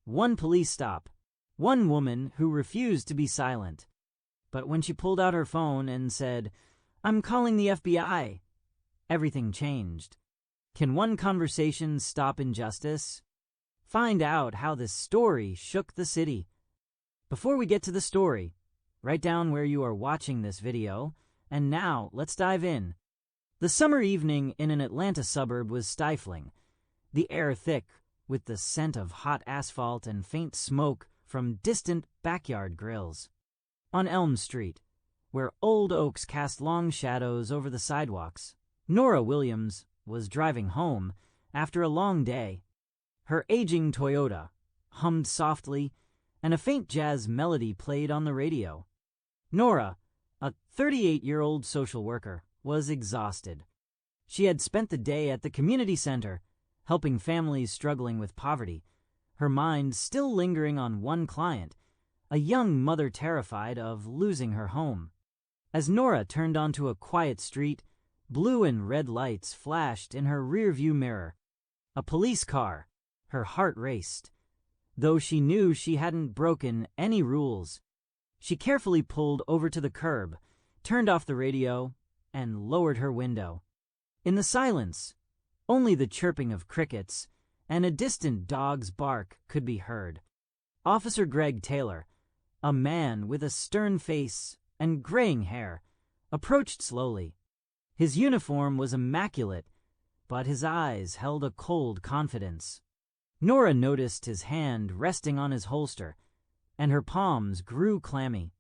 One police stop. One woman who refused to be silent. But when she pulled out her phone and said, "I'm calling the FBI," everything changed. Can one conversation stop injustice? Find out how this story shook the city. Before we get to the story, write down where you are watching this video, and now let's dive in. The summer evening in an Atlanta suburb was stifling, the air thick with the scent of hot asphalt and faint smoke from distant backyard grills. On Elm Street, where old oaks cast long shadows over the sidewalks, Nora Williams was driving home after a long day. Her aging Toyota hummed softly, and a faint jazz melody played on the radio. Nora, a 38-year-old social worker, was exhausted. She had spent the day at the community center, helping families struggling with poverty, her mind still lingering on one client, a young mother terrified of losing her home. As Nora turned onto a quiet street, blue and red lights flashed in her rearview mirror. A police car. Her heart raced. Though she knew she hadn't broken any rules, she carefully pulled over to the curb, turned off the radio, and lowered her window. In the silence, only the chirping of crickets and a distant dog's bark could be heard. Officer Greg Taylor, a man with a stern face and graying hair, approached slowly. His uniform was immaculate, but his eyes held a cold confidence. Nora noticed his hand resting on his holster, and her palms grew clammy.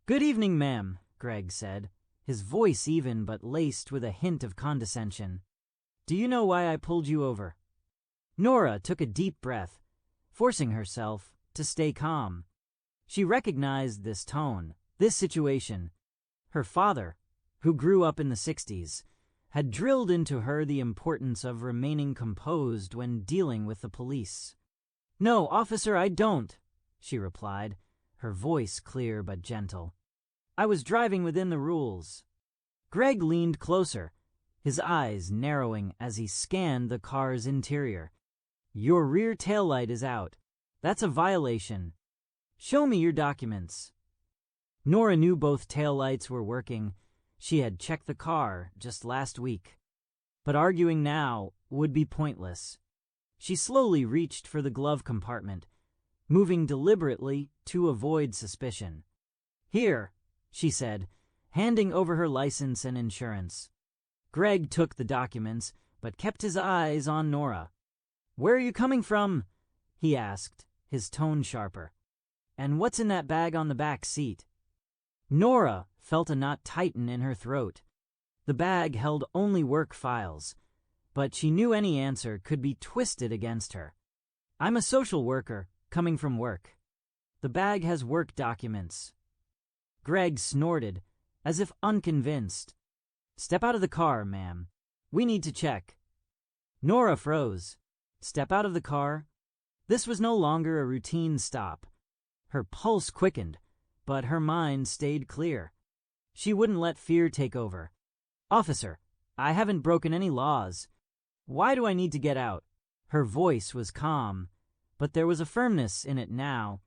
"Good evening, ma'am," Greg said, his voice even but laced with a hint of condescension. "Do you know why I pulled you over?" Nora took a deep breath, forcing herself to stay calm. She recognized this tone, this situation. Her father, who grew up in the 60s, had drilled into her the importance of remaining composed when dealing with the police. "No, officer, I don't," she replied, her voice clear but gentle. "I was driving within the rules." Greg leaned closer, his eyes narrowing as he scanned the car's interior. "Your rear taillight is out. That's a violation. Show me your documents." Nora knew both taillights were working. She had checked the car just last week. But arguing now would be pointless. She slowly reached for the glove compartment, moving deliberately to avoid suspicion. "Here," she said, handing over her license and insurance. Greg took the documents, but kept his eyes on Nora. "Where are you coming from?" he asked, his tone sharper. "And what's in that bag on the back seat?" Nora felt a knot tighten in her throat. The bag held only work files, but she knew any answer could be twisted against her. "I'm a social worker, coming from work. The bag has work documents." Greg snorted, as if unconvinced. "Step out of the car, ma'am. We need to check." Nora froze. Step out of the car? This was no longer a routine stop. Her pulse quickened, but her mind stayed clear. She wouldn't let fear take over. "Officer, I haven't broken any laws. Why do I need to get out?" Her voice was calm, but there was a firmness in it now.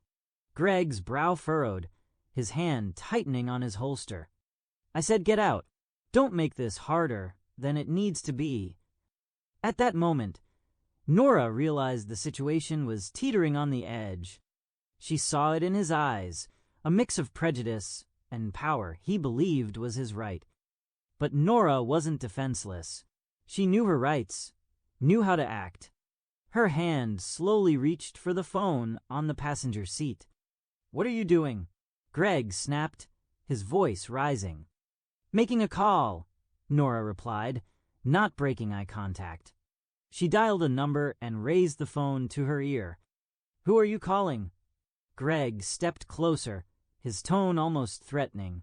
Greg's brow furrowed, his hand tightening on his holster. "I said get out. Don't make this harder than it needs to be." At that moment, Nora realized the situation was teetering on the edge. She saw it in his eyes, a mix of prejudice and power he believed was his right. But Nora wasn't defenseless. She knew her rights, knew how to act. Her hand slowly reached for the phone on the passenger seat. "What are you doing?" Greg snapped, his voice rising. "Making a call," Nora replied, not breaking eye contact. She dialed a number and raised the phone to her ear. "Who are you calling?" Greg stepped closer, his tone almost threatening.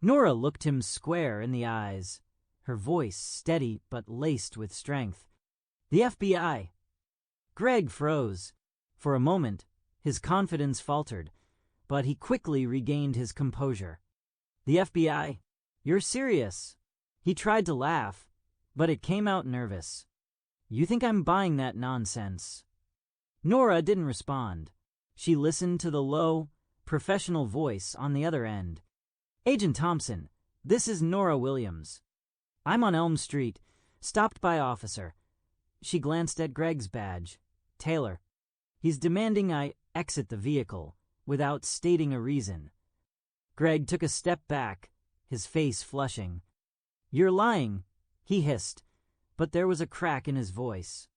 Nora looked him square in the eyes, her voice steady but laced with strength. "The FBI." Greg froze. For a moment, his confidence faltered, but he quickly regained his composure. "The FBI? You're serious?" He tried to laugh, but it came out nervous. "You think I'm buying that nonsense?" Nora didn't respond. She listened to the low, professional voice on the other end. "Agent Thompson, this is Nora Williams. I'm on Elm Street, stopped by officer." She glanced at Greg's badge. "Taylor. He's demanding I exit the vehicle without stating a reason." Greg took a step back, his face flushing. "You're lying," he hissed, but there was a crack in his voice.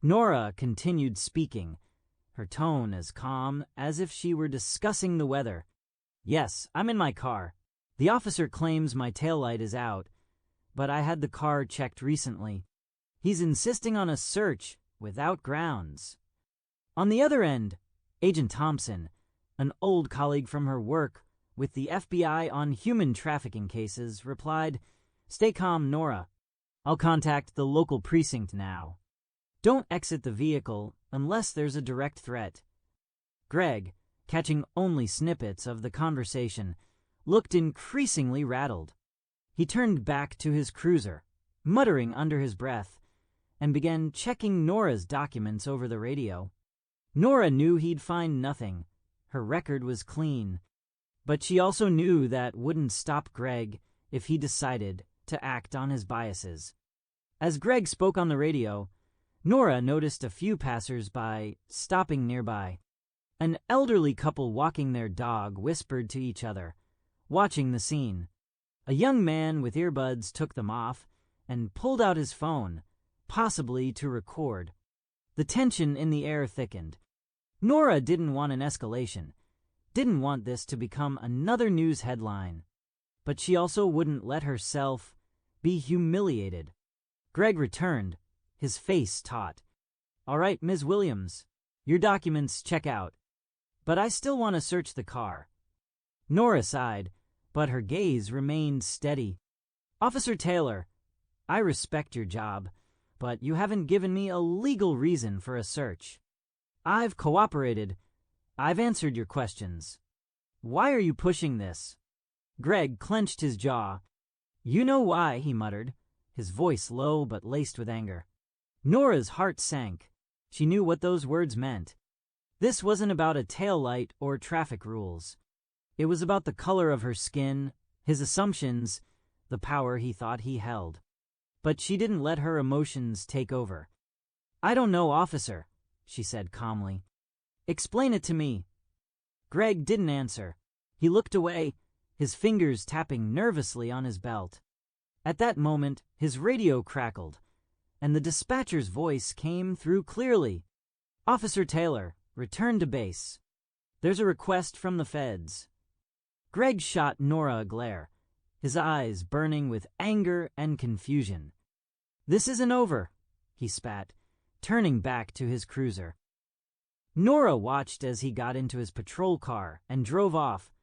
Nora continued speaking, her tone as calm as if she were discussing the weather. "Yes, I'm in my car. The officer claims my taillight is out, but I had the car checked recently. He's insisting on a search without grounds." On the other end, Agent Thompson, an old colleague from her work with the FBI on human trafficking cases, replied, "Stay calm, Nora. I'll contact the local precinct now. Don't exit the vehicle unless there's a direct threat." Greg, catching only snippets of the conversation, looked increasingly rattled. He turned back to his cruiser, muttering under his breath, and began checking Nora's documents over the radio. Nora knew he'd find nothing. Her record was clean. But she also knew that wouldn't stop Greg if he decided to act on his biases. As Greg spoke on the radio, Nora noticed a few passers-by stopping nearby. An elderly couple walking their dog whispered to each other, watching the scene. A young man with earbuds took them off and pulled out his phone, possibly to record. The tension in the air thickened. Nora didn't want an escalation, didn't want this to become another news headline, but she also wouldn't let herself be humiliated. Greg returned, his face taut. "All right, Ms. Williams, your documents check out, but I still want to search the car." Nora sighed, but her gaze remained steady. "Officer Taylor, I respect your job, but you haven't given me a legal reason for a search. I've cooperated. I've answered your questions. Why are you pushing this?" Greg clenched his jaw. "You know why," he muttered, his voice low but laced with anger. Nora's heart sank. She knew what those words meant. This wasn't about a taillight or traffic rules. It was about the color of her skin, his assumptions, the power he thought he held. But she didn't let her emotions take over. "I don't know, officer," she said calmly. "Explain it to me." Greg didn't answer. He looked away, his fingers tapping nervously on his belt. At that moment, his radio crackled, and the dispatcher's voice came through clearly. "Officer Taylor, return to base. There's a request from the feds." Greg shot Nora a glare, his eyes burning with anger and confusion. "This isn't over," he spat, turning back to his cruiser. Nora watched as he got into his patrol car and drove off,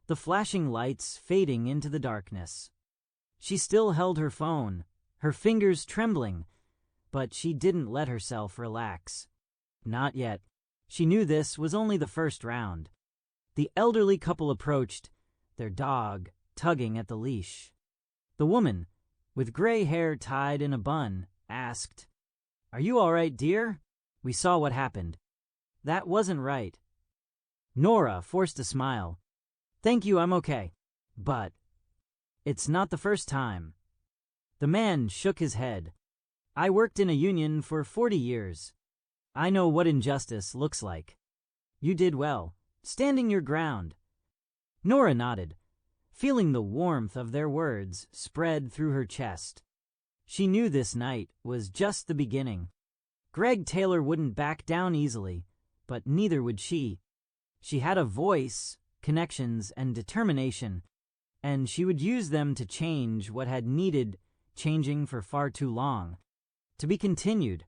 the flashing lights fading into the darkness. She still held her phone, her fingers trembling, but she didn't let herself relax. Not yet. She knew this was only the first round. The elderly couple approached, their dog tugging at the leash. The woman, with gray hair tied in a bun, asked, "Are you all right, dear? We saw what happened." "That wasn't right." Nora forced a smile. "Thank you, I'm okay. But it's not the first time." The man shook his head. "I worked in a union for 40 years. I know what injustice looks like. You did well, standing your ground." Nora nodded, feeling the warmth of their words spread through her chest. She knew this night was just the beginning. Greg Taylor wouldn't back down easily, but neither would she. She had a voice, connections, and determination, and she would use them to change what had needed changing for far too long. To be continued.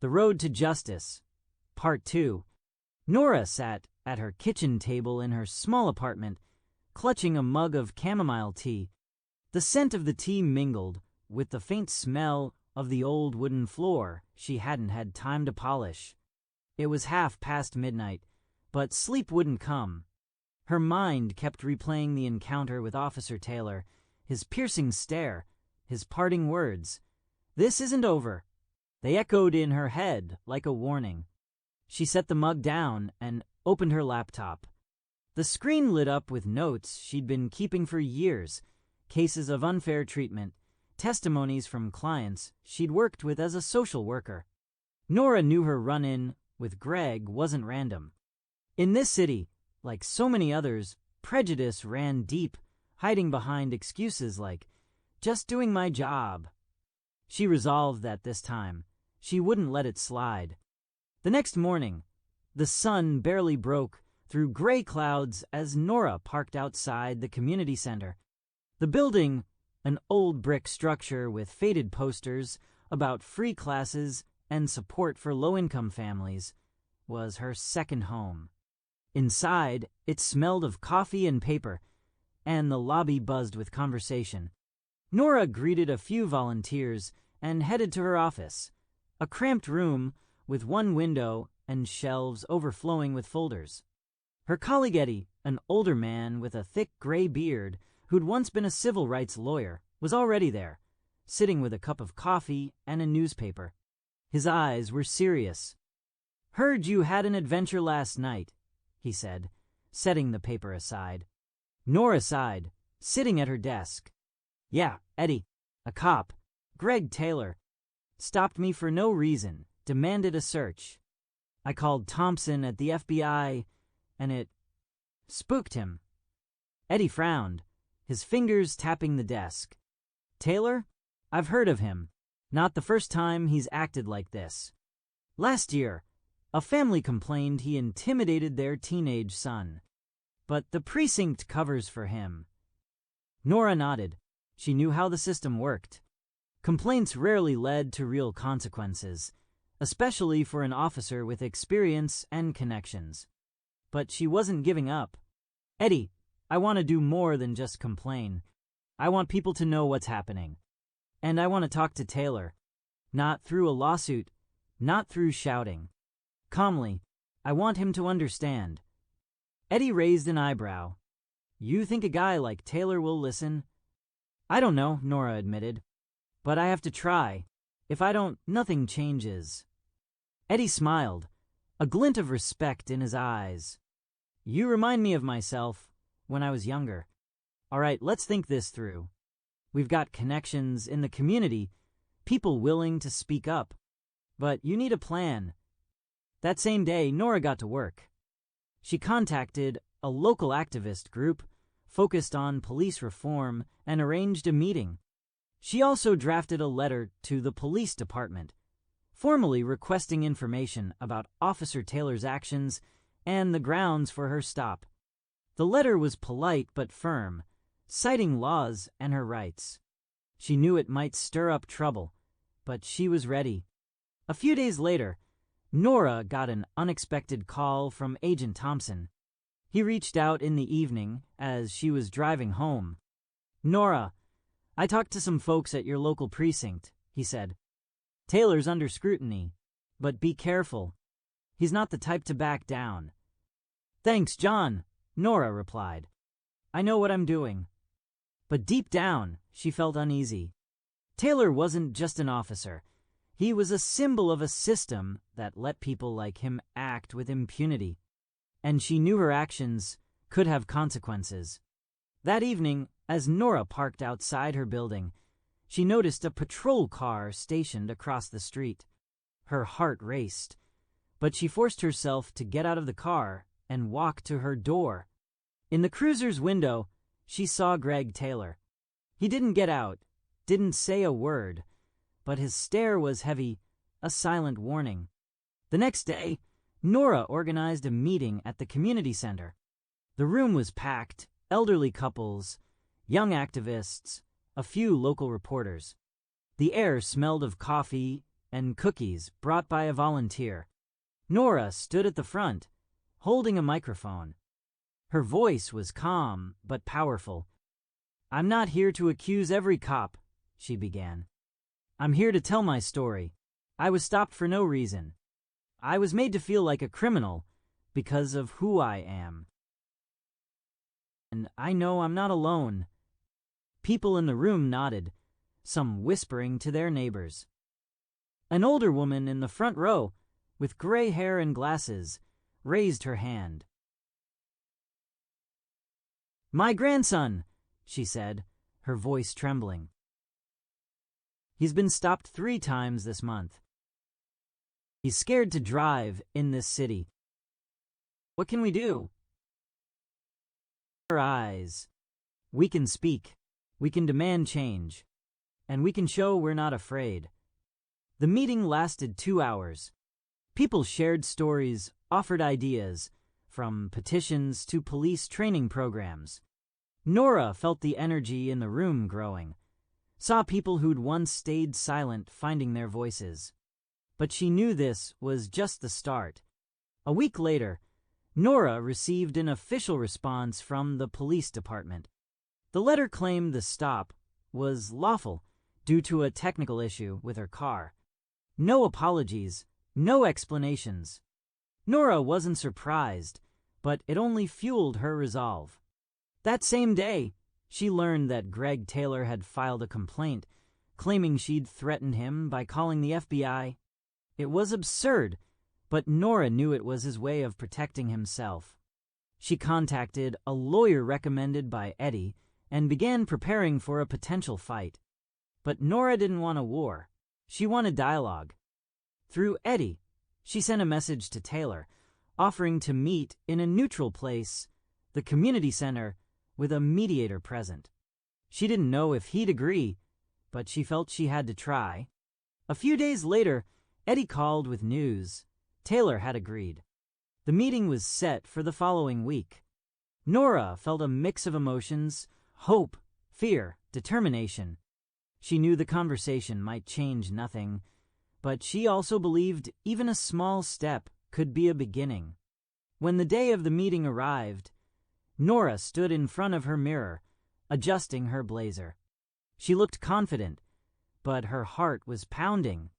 The Road to Justice, Part 2. Nora sat at her kitchen table in her small apartment, clutching a mug of chamomile tea. The scent of the tea mingled with the faint smell of the old wooden floor she hadn't had time to polish. It was midnight, but sleep wouldn't come. Her mind kept replaying the encounter with Officer Taylor, his piercing stare, his parting words. "This isn't over." They echoed in her head like a warning. She set the mug down and opened her laptop. The screen lit up with notes she'd been keeping for years, cases of unfair treatment, testimonies from clients she'd worked with as a social worker. Nora knew her run-in with Greg wasn't random. In this city, like so many others, prejudice ran deep, hiding behind excuses like, "just doing my job." She resolved that this time, she wouldn't let it slide. The next morning, the sun barely broke through gray clouds as Nora parked outside the community center. The building, an old brick structure with faded posters about free classes and support for low-income families, was her second home. Inside, it smelled of coffee and paper, and the lobby buzzed with conversation. Nora greeted a few volunteers and headed to her office, a cramped room with one window and shelves overflowing with folders. Her colleague Eddie, an older man with a thick gray beard who'd once been a civil rights lawyer, was already there, sitting with a cup of coffee and a newspaper. His eyes were serious. "Heard you had an adventure last night," he said, setting the paper aside. Nora sighed, sitting at her desk. "Yeah, Eddie, a cop, Greg Taylor, stopped me for no reason, demanded a search. I called Thompson at the FBI, and it spooked him." Eddie frowned, his fingers tapping the desk. "Taylor? I've heard of him. Not the first time he's acted like this. Last year, a family complained he intimidated their teenage son. But the precinct covers for him." Nora nodded. She knew how the system worked. Complaints rarely led to real consequences, especially for an officer with experience and connections. But she wasn't giving up. "Eddie, I want to do more than just complain. I want people to know what's happening. And I want to talk to Taylor. Not through a lawsuit, not through shouting. Calmly, I want him to understand." Eddie raised an eyebrow. "You think a guy like Taylor will listen?" "I don't know," Nora admitted. "But I have to try. If I don't, nothing changes." Eddie smiled, a glint of respect in his eyes. "You remind me of myself when I was younger. All right, let's think this through. We've got connections in the community, people willing to speak up. But you need a plan." That same day, Nora got to work. She contacted a local activist group focused on police reform and arranged a meeting. She also drafted a letter to the police department, formally requesting information about Officer Taylor's actions and the grounds for her stop. The letter was polite but firm, citing laws and her rights. She knew it might stir up trouble, but she was ready. A few days later, Nora got an unexpected call from Agent Thompson. He reached out in the evening as she was driving home. "Nora, I talked to some folks at your local precinct," he said. "Taylor's under scrutiny, but be careful. He's not the type to back down." "Thanks, John," Nora replied. "I know what I'm doing." But deep down, she felt uneasy. Taylor wasn't just an officer. He was a symbol of a system that let people like him act with impunity. And she knew her actions could have consequences. That evening, as Nora parked outside her building, she noticed a patrol car stationed across the street. Her heart raced, but she forced herself to get out of the car and walk to her door. In the cruiser's window, she saw Greg Taylor. He didn't get out, didn't say a word, but his stare was heavy, a silent warning. The next day, Nora organized a meeting at the community center. The room was packed, elderly couples, young activists, a few local reporters. The air smelled of coffee and cookies brought by a volunteer. Nora stood at the front, holding a microphone. Her voice was calm but powerful. "I'm not here to accuse every cop," she began. "I'm here to tell my story. I was stopped for no reason. I was made to feel like a criminal because of who I am. And I know I'm not alone." People in the room nodded, some whispering to their neighbors. An older woman in the front row, with gray hair and glasses, raised her hand. "My grandson," she said, her voice trembling. "He's been stopped 3 times this month. He's scared to drive in this city. What can we do?" Her eyes. "We can speak. We can demand change. And we can show we're not afraid." The meeting lasted 2 hours. People shared stories, offered ideas, from petitions to police training programs. Nora felt the energy in the room growing, saw people who'd once stayed silent finding their voices. But she knew this was just the start. A week later, Nora received an official response from the police department. The letter claimed the stop was lawful due to a technical issue with her car. No apologies, no explanations. Nora wasn't surprised, but it only fueled her resolve. That same day, she learned that Greg Taylor had filed a complaint, claiming she'd threatened him by calling the FBI. It was absurd, but Nora knew it was his way of protecting himself. She contacted a lawyer recommended by Eddie and began preparing for a potential fight. But Nora didn't want a war. She wanted dialogue. Through Eddie, she sent a message to Taylor, offering to meet in a neutral place, the community center, with a mediator present. She didn't know if he'd agree, but she felt she had to try. A few days later, Eddie called with news. Taylor had agreed. The meeting was set for the following week. Nora felt a mix of emotions: hope, fear, determination. She knew the conversation might change nothing, but she also believed even a small step could be a beginning. When the day of the meeting arrived, Nora stood in front of her mirror, adjusting her blazer. She looked confident, but her heart was pounding.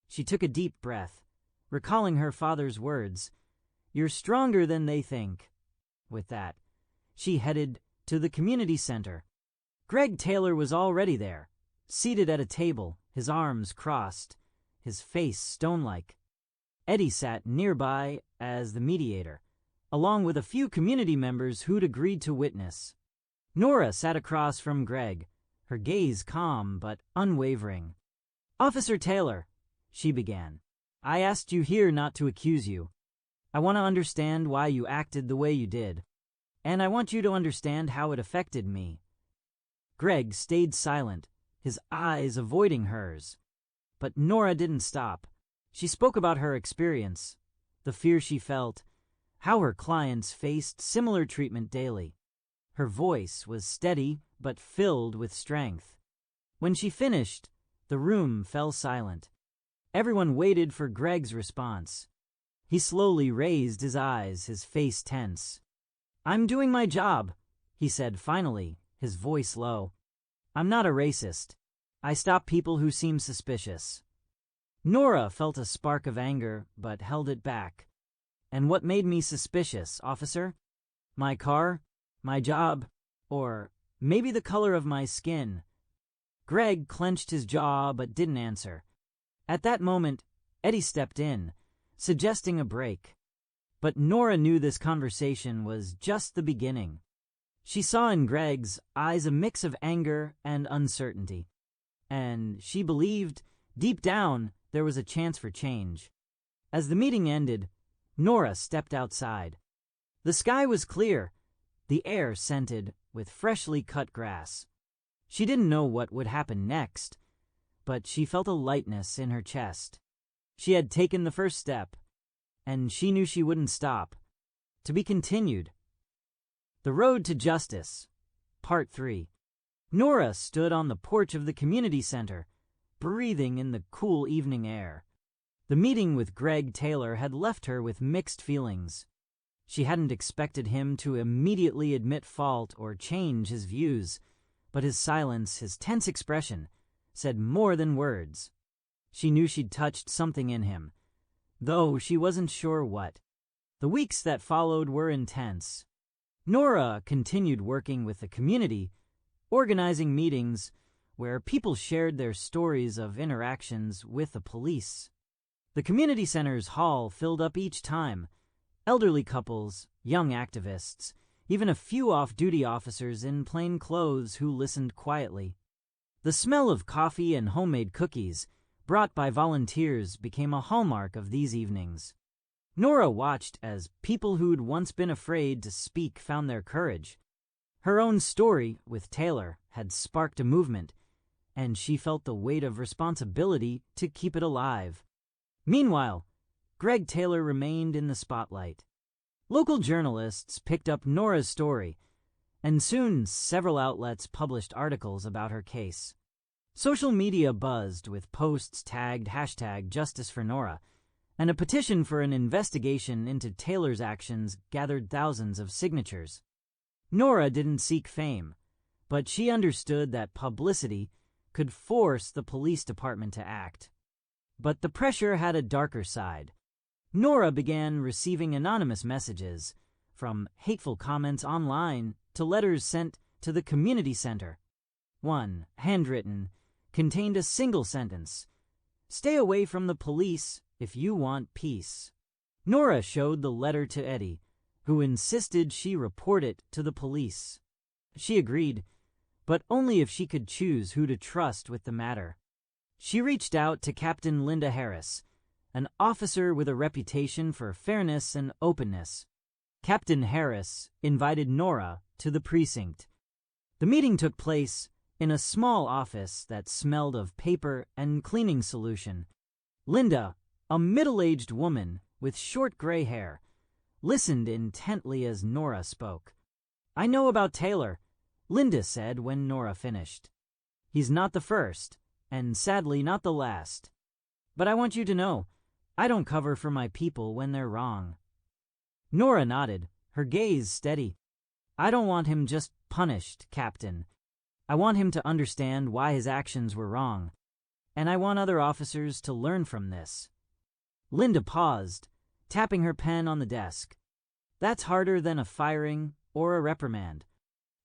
She took a deep breath, recalling her father's words, "You're stronger than they think." With that, she headed to the community center. Greg Taylor was already there, seated at a table, his arms crossed, his face stone-like. Eddie sat nearby as the mediator, along with a few community members who'd agreed to witness. Nora sat across from Greg, her gaze calm but unwavering. "Officer Taylor," she began, "I asked you here not to accuse you. I want to understand why you acted the way you did, and I want you to understand how it affected me." Greg stayed silent, his eyes avoiding hers. But Nora didn't stop. She spoke about her experience, the fear she felt, how her clients faced similar treatment daily. Her voice was steady but filled with strength. When she finished, the room fell silent. Everyone waited for Greg's response. He slowly raised his eyes, his face tense. "I'm doing my job," he said finally, his voice low. "I'm not a racist. I stop people who seem suspicious." Nora felt a spark of anger, but held it back. "And what made me suspicious, officer? My car? My job? Or maybe the color of my skin?" Greg clenched his jaw but didn't answer. At that moment, Eddie stepped in, suggesting a break. But Nora knew this conversation was just the beginning. She saw in Greg's eyes a mix of anger and uncertainty, and she believed, deep down, there was a chance for change. As the meeting ended, Nora stepped outside. The sky was clear, the air scented with freshly cut grass. She didn't know what would happen next, but she felt a lightness in her chest. She had taken the first step, and she knew she wouldn't stop. To be continued. The Road to Justice, Part 3. Nora stood on the porch of the community center, breathing in the cool evening air. The meeting with Greg Taylor had left her with mixed feelings. She hadn't expected him to immediately admit fault or change his views, but his silence, his tense expression, said more than words. She knew she'd touched something in him, though she wasn't sure what. The weeks that followed were intense. Nora continued working with the community, organizing meetings where people shared their stories of interactions with the police. The community center's hall filled up each time. Elderly couples, young activists, even a few off-duty officers in plain clothes who listened quietly. The smell of coffee and homemade cookies, brought by volunteers, became a hallmark of these evenings. Nora watched as people who'd once been afraid to speak found their courage. Her own story with Taylor had sparked a movement, and she felt the weight of responsibility to keep it alive. Meanwhile, Greg Taylor remained in the spotlight. Local journalists picked up Nora's story, and soon several outlets published articles about her case. Social media buzzed with posts tagged #JusticeForNora, and a petition for an investigation into Taylor's actions gathered thousands of signatures. Nora didn't seek fame, but she understood that publicity could force the police department to act. But the pressure had a darker side. Nora began receiving anonymous messages, from hateful comments online to letters sent to the community center. One, handwritten, contained a single sentence: "Stay away from the police if you want peace." Nora showed the letter to Eddie, who insisted she report it to the police. She agreed, but only if she could choose who to trust with the matter. She reached out to Captain Linda Harris, an officer with a reputation for fairness and openness. Captain Harris invited Nora to the precinct. The meeting took place in a small office that smelled of paper and cleaning solution. Linda, a middle-aged woman with short gray hair, listened intently as Nora spoke. "I know about Taylor," Linda said when Nora finished. "He's not the first, and sadly not the last. But I want you to know, I don't cover for my people when they're wrong." Nora nodded, her gaze steady. "I don't want him just punished, Captain. I want him to understand why his actions were wrong, and I want other officers to learn from this." Linda paused, tapping her pen on the desk. "That's harder than a firing or a reprimand.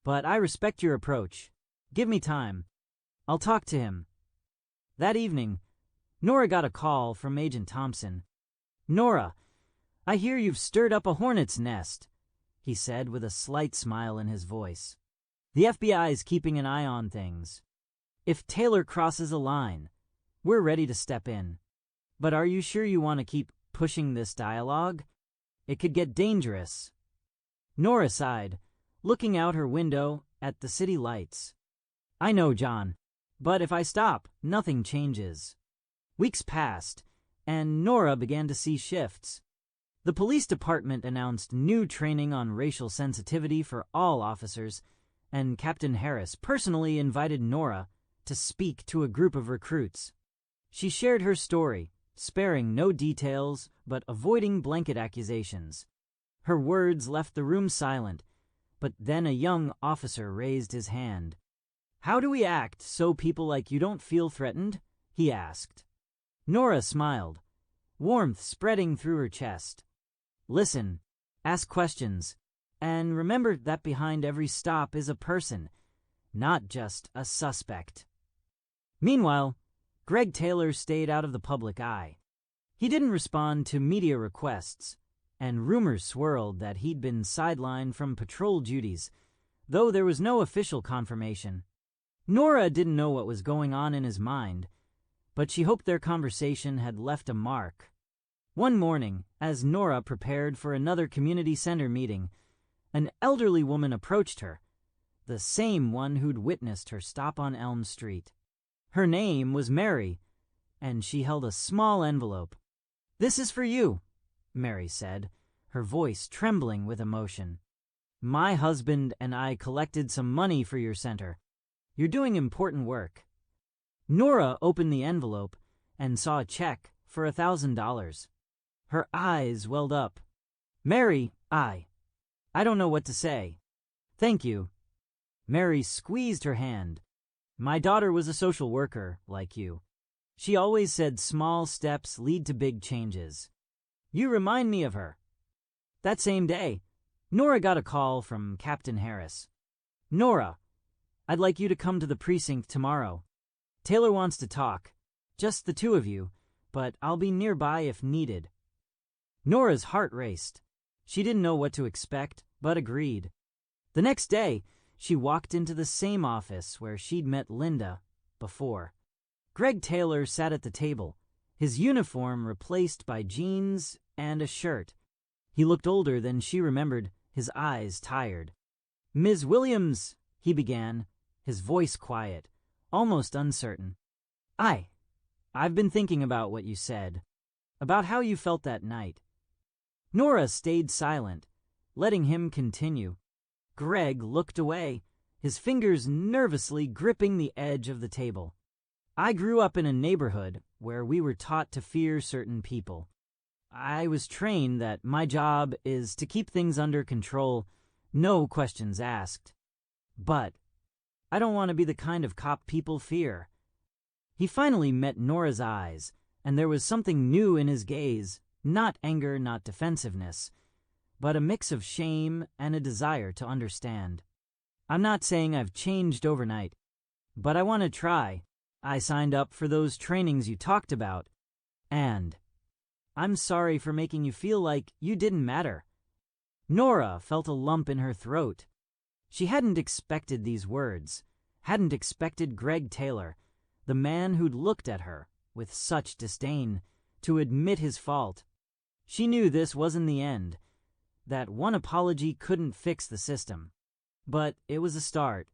But I respect your approach. Give me time. I'll talk to him." That evening, Nora got a call from Agent Thompson. "Nora, I hear you've stirred up a hornet's nest," he said with a slight smile in his voice. "The FBI's keeping an eye on things. If Taylor crosses a line, we're ready to step in. But are you sure you want to keep pushing this dialogue? It could get dangerous." Nora sighed, looking out her window at the city lights. "I know, John, but if I stop, nothing changes." Weeks passed, and Nora began to see shifts. The police department announced new training on racial sensitivity for all officers, and Captain Harris personally invited Nora to speak to a group of recruits. She shared her story, sparing no details but avoiding blanket accusations. Her words left the room silent, but then a young officer raised his hand. "How do we act so people like you don't feel threatened?" he asked. Nora smiled, warmth spreading through her chest. "Listen, ask questions, and remember that behind every stop is a person, not just a suspect." Meanwhile, Greg Taylor stayed out of the public eye. He didn't respond to media requests, and rumors swirled that he'd been sidelined from patrol duties, though there was no official confirmation. Nora didn't know what was going on in his mind, but she hoped their conversation had left a mark. One morning, as Nora prepared for another community center meeting, an elderly woman approached her, the same one who'd witnessed her stop on Elm Street. Her name was Mary, and she held a small envelope. "This is for you," Mary said, her voice trembling with emotion. "My husband and I collected some money for your center. You're doing important work." Nora opened the envelope and saw a check for $1,000. Her eyes welled up. "Mary, I don't know what to say. Thank you." Mary squeezed her hand. "My daughter was a social worker, like you. She always said small steps lead to big changes. You remind me of her." That same day, Nora got a call from Captain Harris. "Nora, I'd like you to come to the precinct tomorrow. Taylor wants to talk. Just the two of you, but I'll be nearby if needed." Nora's heart raced. She didn't know what to expect, but agreed. The next day, she walked into the same office where she'd met Linda before. Greg Taylor sat at the table, his uniform replaced by jeans and a shirt. He looked older than she remembered, his eyes tired. "Ms. Williams," he began, his voice quiet, almost uncertain. I've been thinking about what you said, about how you felt that night." Nora stayed silent, letting him continue. Greg looked away, his fingers nervously gripping the edge of the table. "I grew up in a neighborhood where we were taught to fear certain people. I was trained that my job is to keep things under control, no questions asked. But I don't want to be the kind of cop people fear." He finally met Nora's eyes, and there was something new in his gaze, not anger, not defensiveness, but a mix of shame and a desire to understand. "I'm not saying I've changed overnight, but I want to try. I signed up for those trainings you talked about, and I'm sorry for making you feel like you didn't matter." Nora felt a lump in her throat. She hadn't expected these words, hadn't expected Greg Taylor, the man who'd looked at her with such disdain, to admit his fault. She knew this wasn't the end, that one apology couldn't fix the system. But it was a start.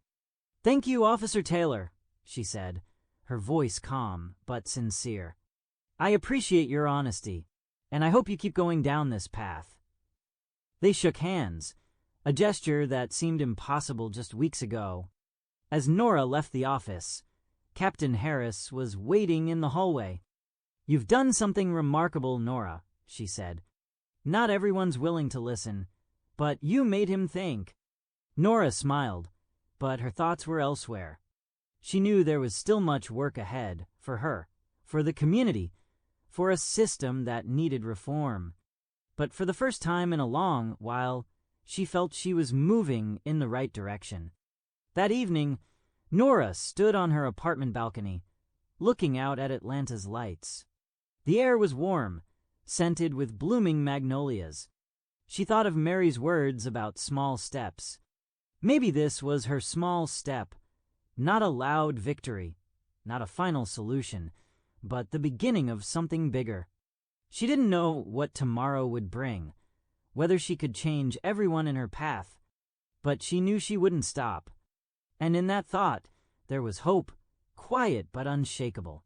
"Thank you, Officer Taylor," she said, her voice calm but sincere. "I appreciate your honesty, and I hope you keep going down this path." They shook hands, a gesture that seemed impossible just weeks ago. As Nora left the office, Captain Harris was waiting in the hallway. "You've done something remarkable, Nora," she said. "Not everyone's willing to listen, but you made him think." Nora smiled, but her thoughts were elsewhere. She knew there was still much work ahead, for her, for the community, for a system that needed reform. But for the first time in a long while, she felt she was moving in the right direction. That evening, Nora stood on her apartment balcony, looking out at Atlanta's lights. The air was warm, scented with blooming magnolias. She thought of Mary's words about small steps. Maybe this was her small step, not a loud victory, not a final solution, but the beginning of something bigger. She didn't know what tomorrow would bring, whether she could change everyone in her path, but she knew she wouldn't stop. And in that thought, there was hope, quiet but unshakable.